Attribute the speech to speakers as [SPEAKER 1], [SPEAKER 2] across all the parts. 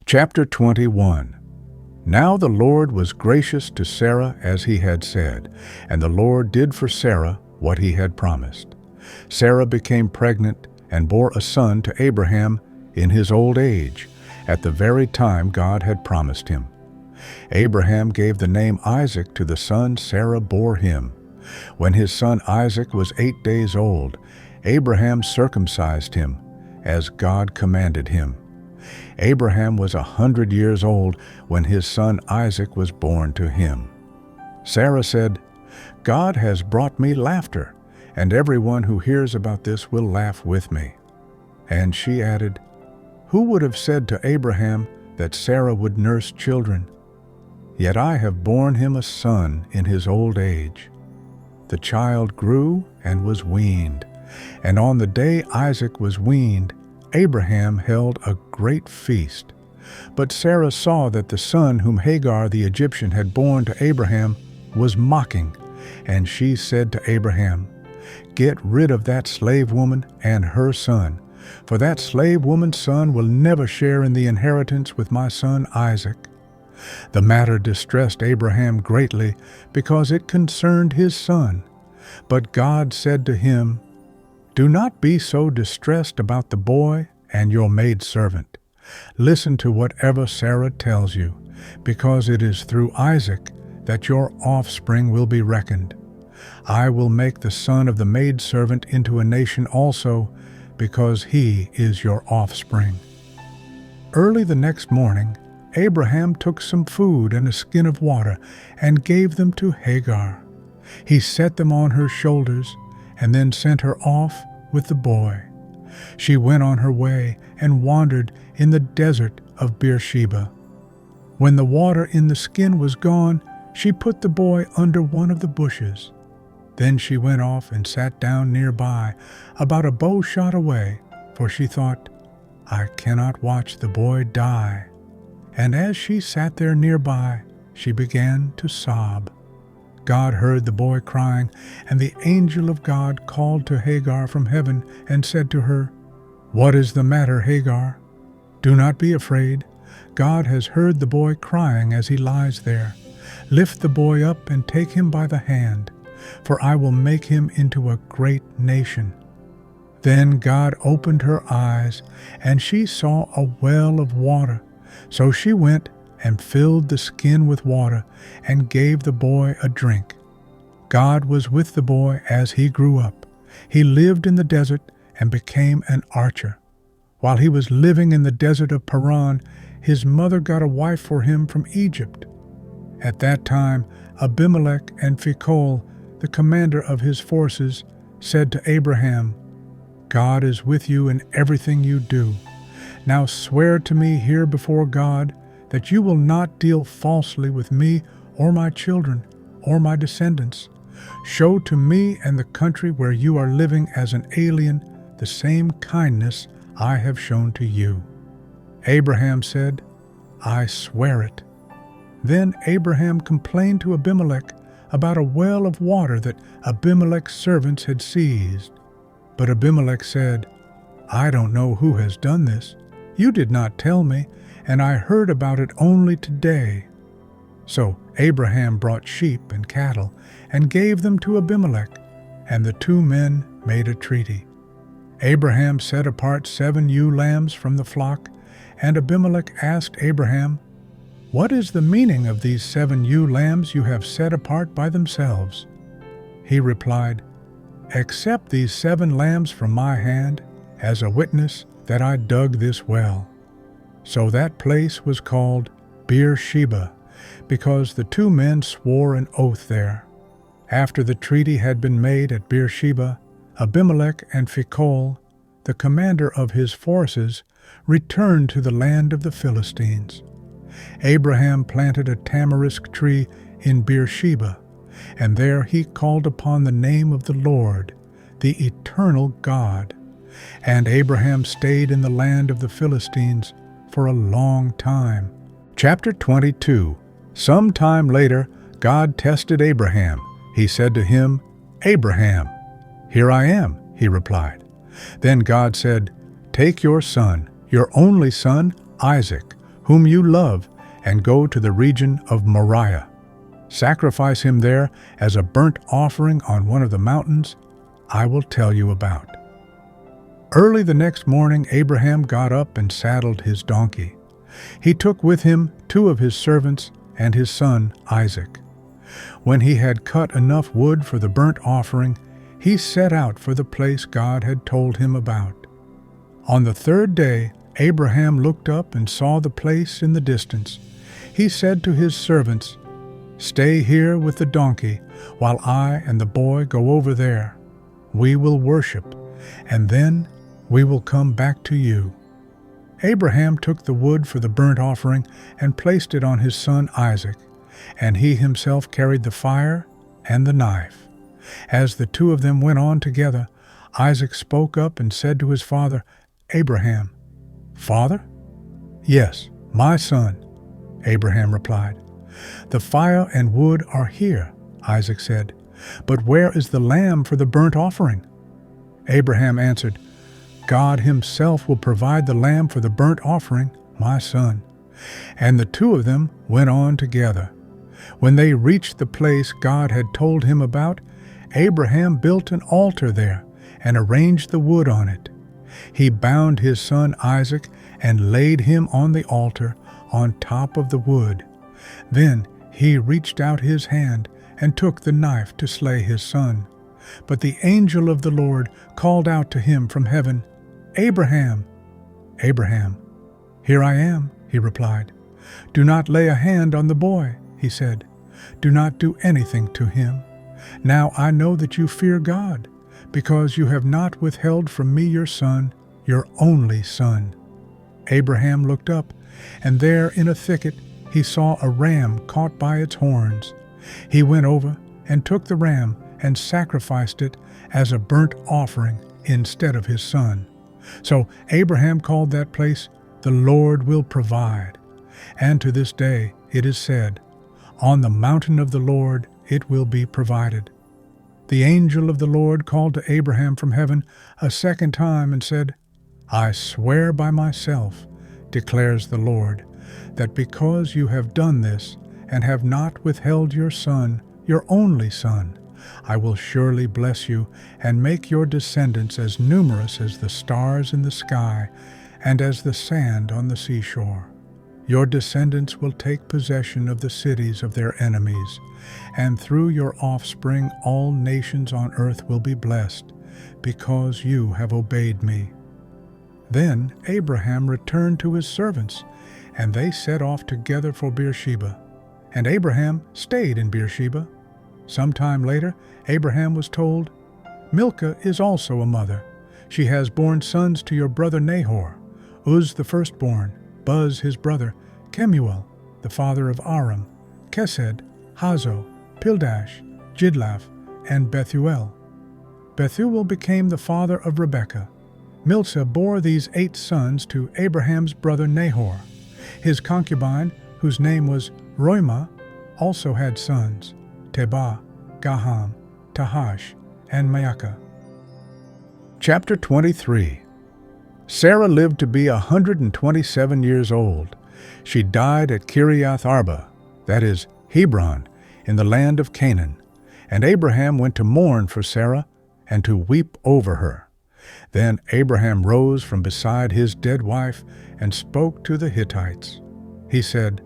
[SPEAKER 1] Chapter 21. Now the Lord was gracious to Sarah as he had said, and the Lord did for Sarah what he had promised. Sarah became pregnant and bore a son to Abraham in his old age, at the very time God had promised him. Abraham gave the name Isaac to the son Sarah bore him. When his son Isaac was 8 days old, Abraham circumcised him, as God commanded him. Abraham was 100 years old when his son Isaac was born to him. Sarah said, "God has brought me laughter, and everyone who hears about this will laugh with me." And she added, "Who would have said to Abraham that Sarah would nurse children? Yet I have borne him a son in his old age." The child grew and was weaned, and on the day Isaac was weaned, Abraham held a great feast. But Sarah saw that the son whom Hagar the Egyptian had borne to Abraham was mocking, and she said to Abraham, "Get rid of that slave woman and her son, for that slave woman's son will never share in the inheritance with my son Isaac." The matter distressed Abraham greatly because it concerned his son. But God said to him, "Do not be so distressed about the boy and your maidservant. Listen to whatever Sarah tells you, because it is through Isaac that your offspring will be reckoned. I will make the son of the maidservant into a nation also, because he is your offspring." Early the next morning, Abraham took some food and a skin of water and gave them to Hagar. He set them on her shoulders and then sent her off with the boy. She went on her way and wandered in the desert of Beersheba. When the water in the skin was gone, she put the boy under one of the bushes. Then she went off and sat down nearby, about a bow shot away, for she thought, "I cannot watch the boy die." And as she sat there nearby, she began to sob. God heard the boy crying, and the angel of God called to Hagar from heaven and said to her, "What is the matter, Hagar? Do not be afraid. God has heard the boy crying as he lies there. Lift the boy up and take him by the hand, for I will make him into a great nation." Then God opened her eyes, and she saw a well of water. So she went and filled the skin with water and gave the boy a drink. God was with the boy as he grew up. He lived in the desert and became an archer. While he was living in the desert of Paran, his mother got a wife for him from Egypt. At that time, Abimelech and Phicol, the commander of his forces, said to Abraham, "God is with you in everything you do. Now swear to me here before God that you will not deal falsely with me or my children or my descendants. Show to me and the country where you are living as an alien the same kindness I have shown to you." Abraham said, "I swear it." Then Abraham complained to Abimelech about a well of water that Abimelech's servants had seized. But Abimelech said, "I don't know who has done this. You did not tell me, and I heard about it only today." So Abraham brought sheep and cattle and gave them to Abimelech, and the two men made a treaty. Abraham set apart 7 ewe lambs from the flock, and Abimelech asked Abraham, "What is the meaning of these 7 ewe lambs you have set apart by themselves?" He replied, "Accept these 7 lambs from my hand as a witness that I dug this well." So that place was called Beersheba, because the two men swore an oath there. After the treaty had been made at Beersheba, Abimelech and Phicol, the commander of his forces, returned to the land of the Philistines. Abraham planted a tamarisk tree in Beersheba, and there he called upon the name of the Lord, the eternal God. And Abraham stayed in the land of the Philistines for a long time. Chapter 22. Some time later, God tested Abraham. He said to him, "Abraham." "Here I am," he replied. Then God said, "Take your son, your only son, Isaac, whom you love, and go to the region of Moriah. Sacrifice him there as a burnt offering on one of the mountains I will tell you about." Early the next morning Abraham got up and saddled his donkey. He took with him 2 of his servants and his son Isaac. When he had cut enough wood for the burnt offering, he set out for the place God had told him about. On the 3rd day, Abraham looked up and saw the place in the distance. He said to his servants, "Stay here with the donkey while I and the boy go over there. We will worship, and then we will come back to you." Abraham took the wood for the burnt offering and placed it on his son Isaac, and he himself carried the fire and the knife. As the 2 of them went on together, Isaac spoke up and said to his father, "Abraham." "Father?" "Yes, my son," Abraham replied. "The fire and wood are here," Isaac said, "but where is the lamb for the burnt offering?" Abraham answered, "God himself will provide the lamb for the burnt offering, my son." And the 2 of them went on together. When they reached the place God had told him about, Abraham built an altar there and arranged the wood on it. He bound his son Isaac and laid him on the altar on top of the wood. Then he reached out his hand and took the knife to slay his son. But the angel of the Lord called out to him from heaven, "Abraham, Abraham." "Here I am," he replied. "Do not lay a hand on the boy," he said. "Do not do anything to him. Now I know that you fear God, because you have not withheld from me your son, your only son." Abraham looked up, and there in a thicket he saw a ram caught by its horns. He went over and took the ram and sacrificed it as a burnt offering instead of his son. So Abraham called that place, "The Lord will provide." And to this day it is said, "On the mountain of the Lord it will be provided." The angel of the Lord called to Abraham from heaven a second time and said, "I swear by myself, declares the Lord, that because you have done this and have not withheld your son, your only son, I will surely bless you and make your descendants as numerous as the stars in the sky and as the sand on the seashore. Your descendants will take possession of the cities of their enemies, and through your offspring all nations on earth will be blessed, because you have obeyed me." Then Abraham returned to his servants, and they set off together for Beersheba. And Abraham stayed in Beersheba. Some time later, Abraham was told, "Milcah is also a mother. She has borne sons to your brother Nahor, Uz the firstborn, Buz his brother, Kemuel, the father of Aram, Kesed, Hazo, Pildash, Jidlaph, and Bethuel. Bethuel became the father of Rebekah. Milcah bore these 8 sons to Abraham's brother Nahor. His concubine, whose name was Roimah, also had sons, Tebah, Gaham, Tahash, and Maacah. Chapter 23. Sarah lived to be 127 years old. She died at Kiriath Arba, that is, Hebron, in the land of Canaan. And Abraham went to mourn for Sarah and to weep over her. Then Abraham rose from beside his dead wife and spoke to the Hittites. He said,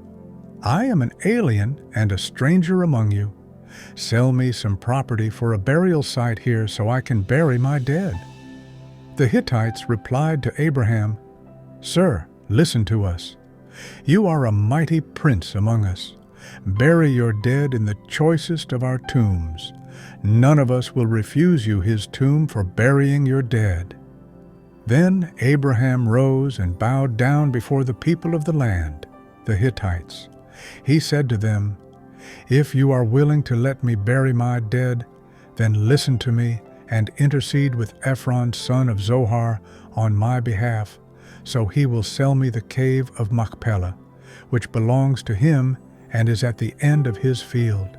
[SPEAKER 1] "I am an alien and a stranger among you. Sell me some property for a burial site here so I can bury my dead." The Hittites replied to Abraham, "Sir, listen to us. You are a mighty prince among us. Bury your dead in the choicest of our tombs. None of us will refuse you his tomb for burying your dead." Then Abraham rose and bowed down before the people of the land, the Hittites. He said to them, "If you are willing to let me bury my dead, then listen to me and intercede with Ephron son of Zohar on my behalf, so he will sell me the cave of Machpelah, which belongs to him and is at the end of his field.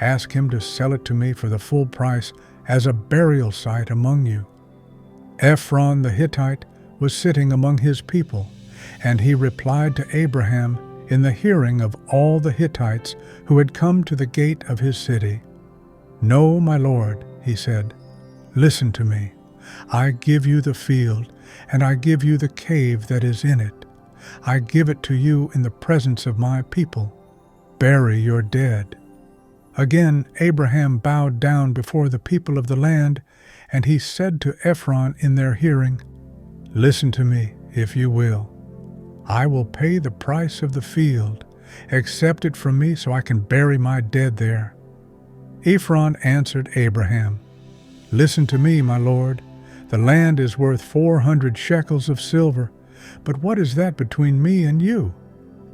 [SPEAKER 1] Ask him to sell it to me for the full price as a burial site among you." Ephron the Hittite was sitting among his people, And he replied to Abraham in the hearing of all the Hittites who had come to the gate of his city. "No, my lord," he said, "listen to me. I give you the field, and I give you the cave that is in it. I give it to you in the presence of my people. Bury your dead." Again Abraham bowed down before the people of the land, and he said to Ephron in their hearing, "Listen to me, if you will. I will pay the price of the field. Accept it from me so I can bury my dead there." Ephron answered Abraham, "Listen to me, my lord. The land is worth 400 shekels of silver, but what is that between me and you?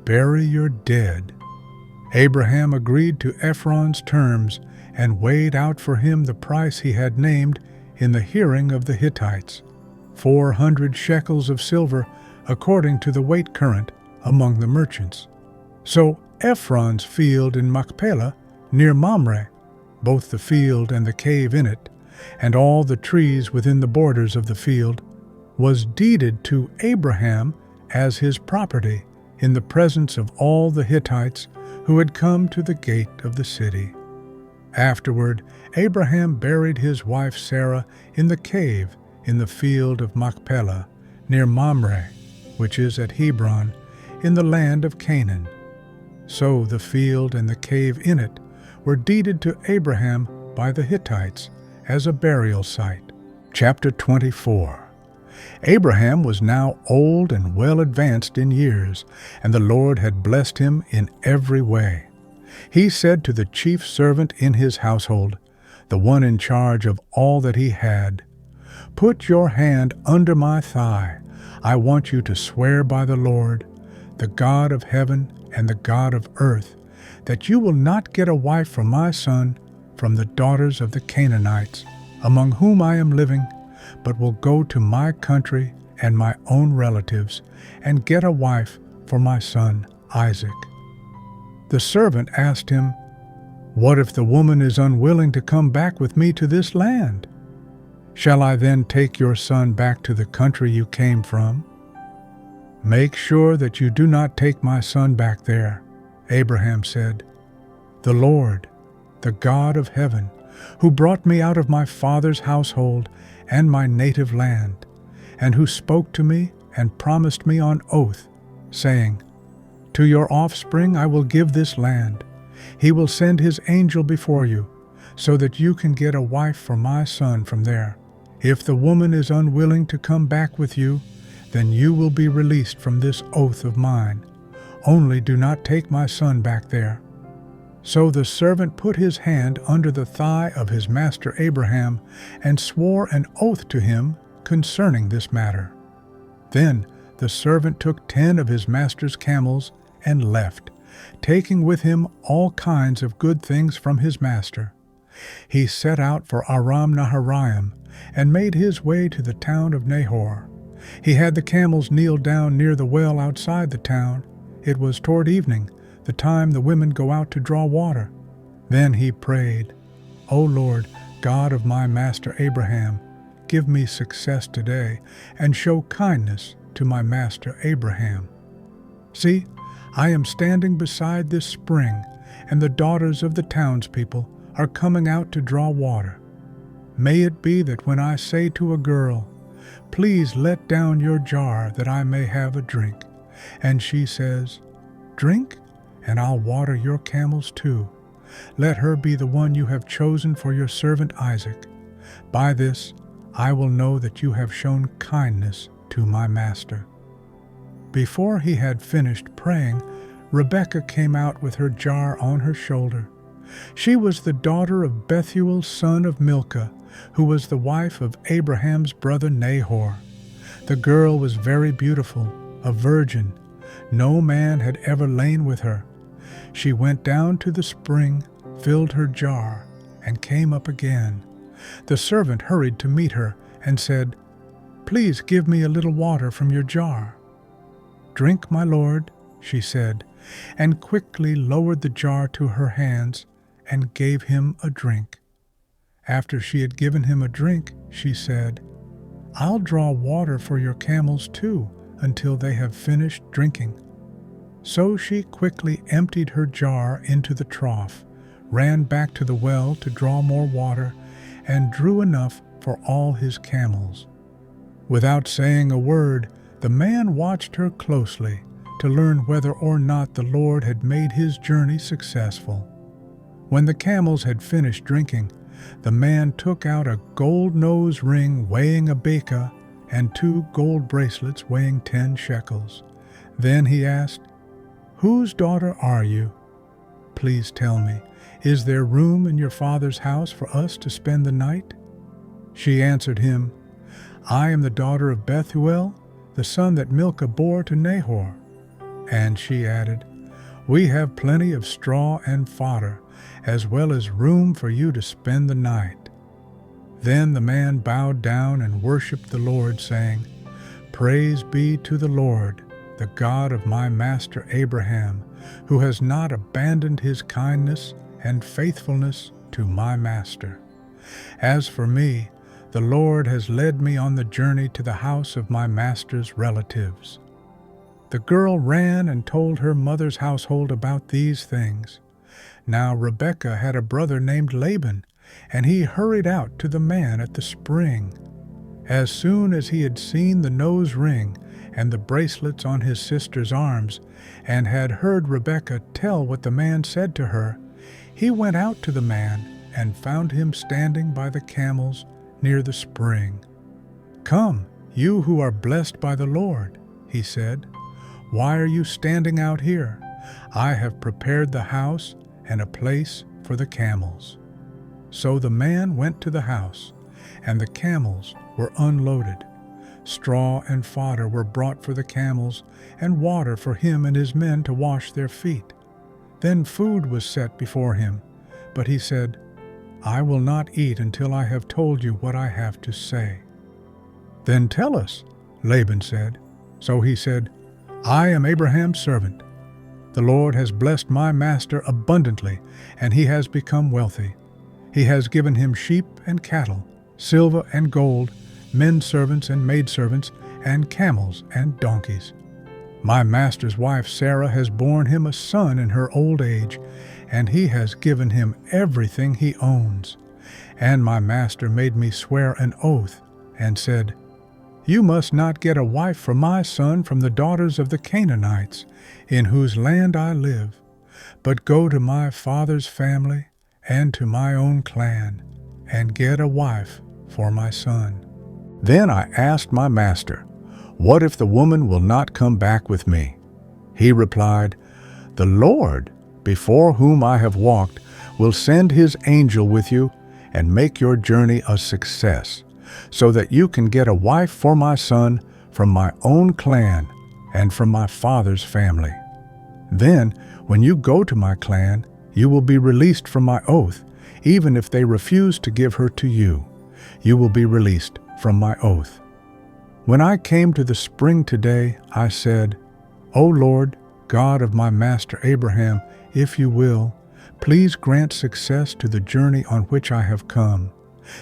[SPEAKER 1] Bury your dead." Abraham agreed to Ephron's terms and weighed out for him the price he had named in the hearing of the Hittites, 400 shekels of silver, according to the weight current among the merchants. So Ephron's field in Machpelah, near Mamre, both the field and the cave in it, and all the trees within the borders of the field, was deeded to Abraham as his property in the presence of all the Hittites who had come to the gate of the city. Afterward, Abraham buried his wife Sarah in the cave in the field of Machpelah, near Mamre, which is at Hebron, in the land of Canaan. So the field and the cave in it were deeded to Abraham by the Hittites as a burial site. Chapter 24. Abraham was now old and well advanced in years, and the Lord had blessed him in every way. He said to the chief servant in his household, the one in charge of all that he had, "Put your hand under my thigh. I want you to swear by the Lord, the God of heaven and the God of earth, that you will not get a wife for my son from the daughters of the Canaanites, among whom I am living, but will go to my country and my own relatives, and get a wife for my son Isaac." The servant asked him, "What if the woman is unwilling to come back with me to this land? Shall I then take your son back to the country you came from?" "Make sure that you do not take my son back there," Abraham said. "The Lord, the God of heaven, who brought me out of my father's household and my native land, and who spoke to me and promised me on oath, saying, 'To your offspring I will give this land. He will send his angel before you, so that you can get a wife for my son from there. If the woman is unwilling to come back with you, then you will be released from this oath of mine. Only do not take my son back there.'" So the servant put his hand under the thigh of his master Abraham and swore an oath to him concerning this matter. Then the servant took 10 of his master's camels and left, taking with him all kinds of good things from his master. He set out for Aram Naharaim and made his way to the town of Nahor. He had the camels kneel down near the well outside the town. It was toward evening, the time the women go out to draw water. Then he prayed, "O Lord, God of my master Abraham, give me success today, and show kindness to my master Abraham. See, I am standing beside this spring, and the daughters of the townspeople are coming out to draw water. May it be that when I say to a girl, 'Please let down your jar that I may have a drink,' and she says, 'Drink, and I'll water your camels too,' let her be the one you have chosen for your servant Isaac. By this I will know that you have shown kindness to my master." Before he had finished praying, Rebekah came out with her jar on her shoulder. She was the daughter of Bethuel, son of Milcah, who was the wife of Abraham's brother Nahor. The girl was very beautiful, a virgin. No man had ever lain with her. She went down to the spring, filled her jar, and came up again. The servant hurried to meet her and said, "Please give me a little water from your jar." "Drink, my lord," she said, and quickly lowered the jar to her hands and gave him a drink. After she had given him a drink, she said, "I'll draw water for your camels too, until they have finished drinking." So she quickly emptied her jar into the trough, ran back to the well to draw more water, and drew enough for all his camels. Without saying a word, the man watched her closely to learn whether or not the Lord had made his journey successful. When the camels had finished drinking, the man took out a gold nose ring weighing a beka and 2 gold bracelets weighing 10 shekels. Then he asked, "Whose daughter are you? Please tell me, is there room in your father's house for us to spend the night?" She answered him, "I am the daughter of Bethuel, the son that Milcah bore to Nahor." And she added, "We have plenty of straw and fodder, as well as room for you to spend the night." Then the man bowed down and worshipped the Lord, saying, "Praise be to the Lord, the God of my master Abraham, who has not abandoned his kindness and faithfulness to my master. As for me, the Lord has led me on the journey to the house of my master's relatives." The girl ran and told her mother's household about these things. Now Rebekah had a brother named Laban, and he hurried out to the man at the spring. As soon as he had seen the nose ring and the bracelets on his sister's arms, and had heard Rebekah tell what the man said to her, he went out to the man and found him standing by the camels near the spring. "Come, you who are blessed by the Lord," he said. "Why are you standing out here? I have prepared the house and a place for the camels." So the man went to the house, and the camels were unloaded. Straw and fodder were brought for the camels, and water for him and his men to wash their feet. Then food was set before him, but he said, "I will not eat until I have told you what I have to say." "Then tell us," Laban said. So he said, "I am Abraham's servant. The Lord has blessed my master abundantly, and he has become wealthy. He has given him sheep and cattle, silver and gold, men servants and maidservants, and camels and donkeys. My master's wife Sarah has borne him a son in her old age, and he has given him everything he owns. And my master made me swear an oath, and said, 'You must not get a wife for my son from the daughters of the Canaanites, in whose land I live, but go to my father's family and to my own clan, and get a wife for my son.' Then I asked my master, 'What if the woman will not come back with me?' He replied, 'The Lord, before whom I have walked, will send his angel with you and make your journey a success, so that you can get a wife for my son from my own clan and from my father's family. Then, when you go to my clan, you will be released from my oath, even if they refuse to give her to you. You will be released from my oath. When I came to the spring today, I said, O Lord, God of my master Abraham, if you will, please grant success to the journey on which I have come.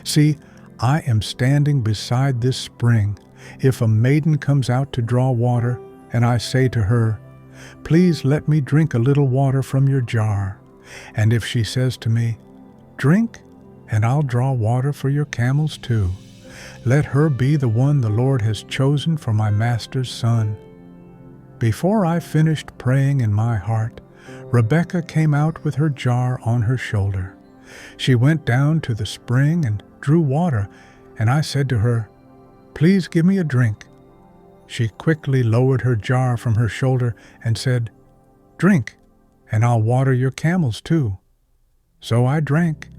[SPEAKER 1] See, I am standing beside this spring. If a maiden comes out to draw water, and I say to her, Please let me drink a little water from your jar, and if she says to me, Drink, and I'll draw water for your camels too, let her be the one the Lord has chosen for my master's son." Before I finished praying in my heart, Rebekah came out with her jar on her shoulder. She went down to the spring and drew water, and I said to her, Please give me a drink. She quickly lowered her jar from her shoulder and said, Drink, and I'll water your camels too. So I drank,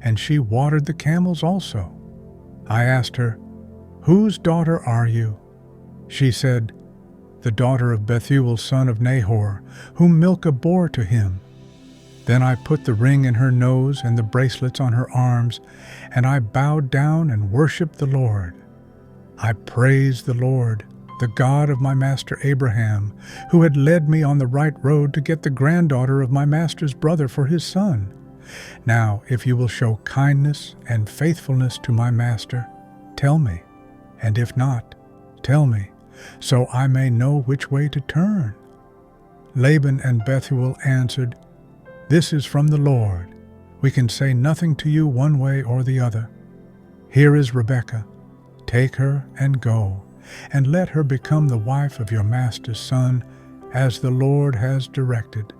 [SPEAKER 1] and she watered the camels also. I asked her, Whose daughter are you? She said, The daughter of Bethuel son of Nahor, whom Milcah bore to him. Then I put the ring in her nose and the bracelets on her arms, and I bowed down and worshipped the Lord. I praised the Lord, the God of my master Abraham, who had led me on the right road to get the granddaughter of my master's brother for his son. Now, if you will show kindness and faithfulness to my master, tell me, and if not, tell me, so I may know which way to turn." Laban and Bethuel answered, "This is from the Lord. We can say nothing to you one way or the other. Here is Rebekah. Take her and go, and let her become the wife of your master's son, as the Lord has directed."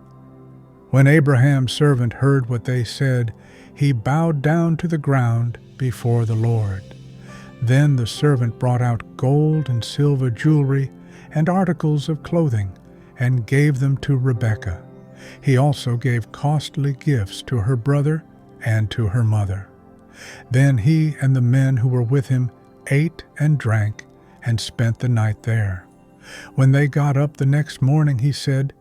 [SPEAKER 1] When Abraham's servant heard what they said, he bowed down to the ground before the Lord. Then the servant brought out gold and silver jewelry and articles of clothing, and gave them to Rebekah. He also gave costly gifts to her brother and to her mother. Then he and the men who were with him ate and drank and spent the night there. When they got up the next morning, he said,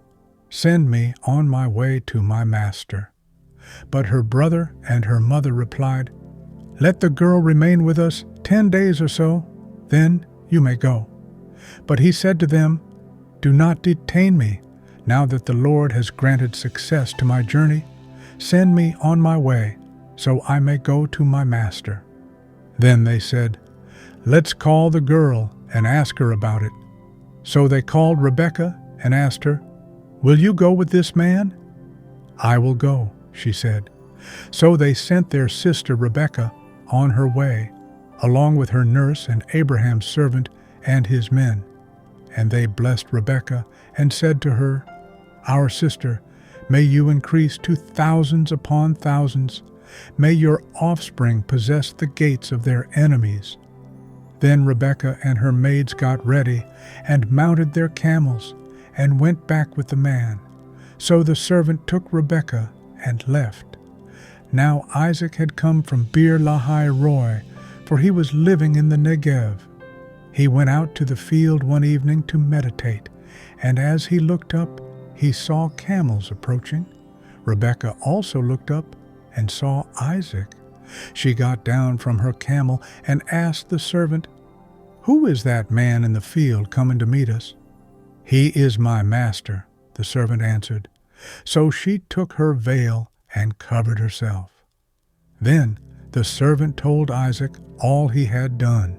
[SPEAKER 1] "Send me on my way to my master." But her brother and her mother replied, "Let the girl remain with us 10 days or so, then you may go." But he said to them, "Do not detain me, now that the Lord has granted success to my journey. Send me on my way, so I may go to my master." Then they said, "Let's call the girl and ask her about it." So they called Rebekah and asked her, "Will you go with this man?" "I will go," she said. So they sent their sister Rebekah on her way, along with her nurse and Abraham's servant and his men. And they blessed Rebekah and said to her, "Our sister, may you increase to thousands upon thousands. May your offspring possess the gates of their enemies." Then Rebekah and her maids got ready and mounted their camels and went back with the man. So the servant took Rebekah and left. Now Isaac had come from Beer Lahai Roi, for he was living in the Negev. He went out to the field one evening to meditate, and as he looked up, he saw camels approaching. Rebekah also looked up and saw Isaac. She got down from her camel and asked the servant, "Who is that man in the field coming to meet us?" "He is my master," the servant answered. So she took her veil and covered herself. Then the servant told Isaac all he had done.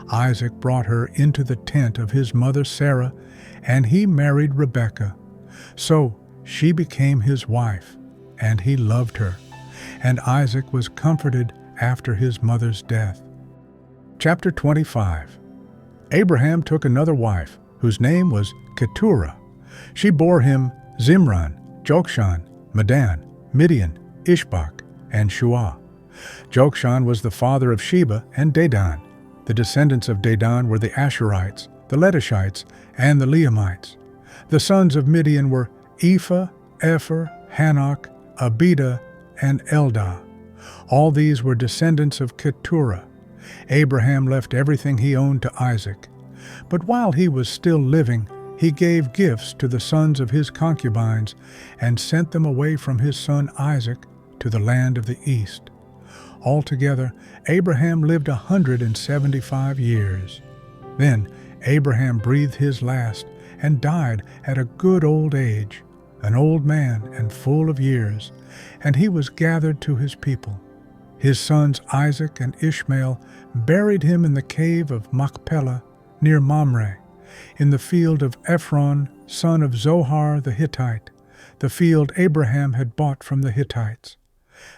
[SPEAKER 1] Isaac brought her into the tent of his mother Sarah, and he married Rebekah. So she became his wife, and he loved her. And Isaac was comforted after his mother's death. Chapter 25. Abraham took another wife, whose name was Keturah. She bore him Zimran, Jokshan, Medan, Midian, Ishbak, and Shuah. Jokshan was the father of Sheba and Dedan. The descendants of Dedan were the Asherites, the Letushites, and the Leamites. The sons of Midian were Ephah, Epher, Hanok, Abida, and Eldah. All these were descendants of Keturah. Abraham left everything he owned to Isaac. But while he was still living, he gave gifts to the sons of his concubines and sent them away from his son Isaac to the land of the east. Altogether, Abraham lived 175 years. Then Abraham breathed his last and died at a good old age, an old man and full of years, and he was gathered to his people. His sons Isaac and Ishmael buried him in the cave of Machpelah near Mamre, in the field of Ephron, son of Zohar the Hittite, the field Abraham had bought from the Hittites.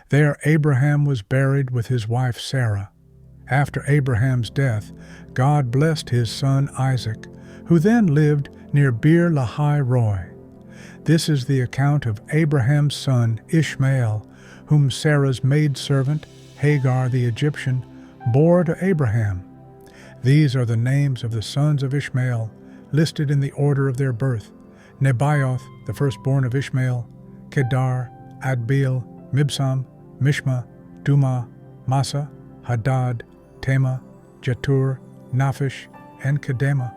[SPEAKER 1] There Abraham was buried with his wife Sarah. After Abraham's death, God blessed his son Isaac, who then lived near Beer Lahai Roi. This is the account of Abraham's son Ishmael, whom Sarah's maidservant, Hagar the Egyptian, bore to Abraham. These are the names of the sons of Ishmael, listed in the order of their birth: Nebaioth, the firstborn of Ishmael, Kedar, Adbeel, Mibsam, Mishma, Dumah, Massa, Hadad, Tema, Jetur, Naphish, and Kedema.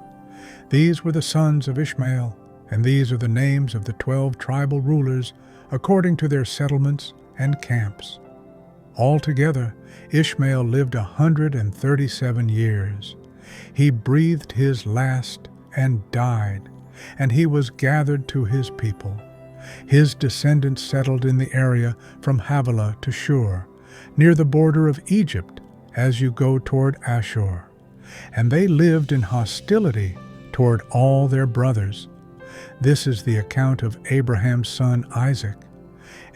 [SPEAKER 1] These were the sons of Ishmael, and these are the names of the 12 tribal rulers according to their settlements and camps. Altogether, Ishmael lived 137 years. He breathed his last and died, and he was gathered to his people. His descendants settled in the area from Havilah to Shur, near the border of Egypt, as you go toward Ashur. And they lived in hostility toward all their brothers. This is the account of Abraham's son Isaac.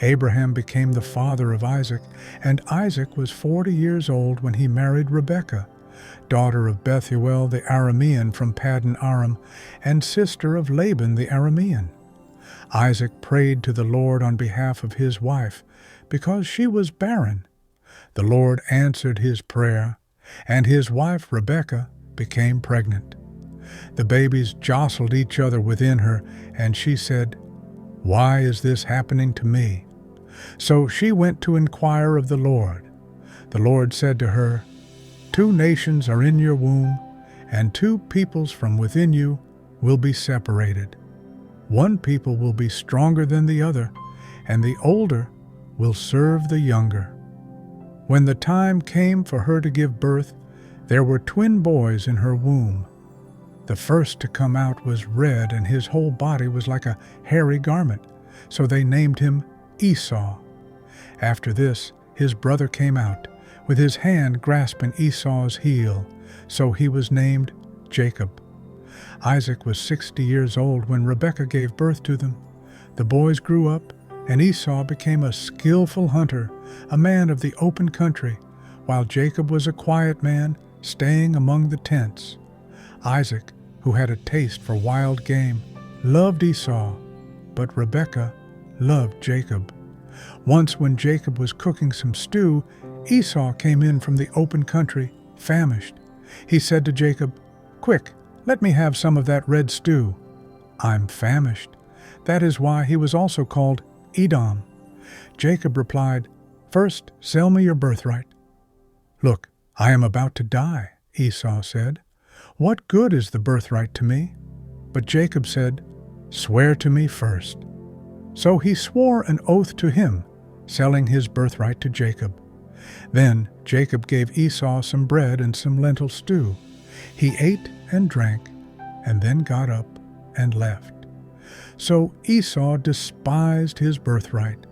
[SPEAKER 1] Abraham became the father of Isaac, and Isaac was 40 years old when he married Rebekah, daughter of Bethuel the Aramean from Paddan Aram, and sister of Laban the Aramean. Isaac prayed to the Lord on behalf of his wife, because she was barren. The Lord answered his prayer, and his wife Rebekah became pregnant. The babies jostled each other within her, and she said, "Why is this happening to me?" So she went to inquire of the Lord. The Lord said to her, "Two nations are in your womb, and two peoples from within you will be separated. One people will be stronger than the other, and the older will serve the younger." When the time came for her to give birth, there were twin boys in her womb. The first to come out was red, and his whole body was like a hairy garment, so they named him Esau. After this, his brother came out, with his hand grasping Esau's heel, so he was named Jacob. Isaac was 60 years old when Rebekah gave birth to them. The boys grew up, and Esau became a skillful hunter, a man of the open country, while Jacob was a quiet man, staying among the tents. Isaac, who had a taste for wild game, loved Esau, but Rebekah loved Jacob. Once when Jacob was cooking some stew, Esau came in from the open country, famished. He said to Jacob, "Quick, let me have some of that red stew." "I'm famished." That is why he was also called Edom. Jacob replied, "First, sell me your birthright." "Look, I am about to die," Esau said. "What good is the birthright to me?" But Jacob said, "Swear to me first." So he swore an oath to him, selling his birthright to Jacob. Then Jacob gave Esau some bread and some lentil stew. He ate and drank, and then got up and left. So Esau despised his birthright,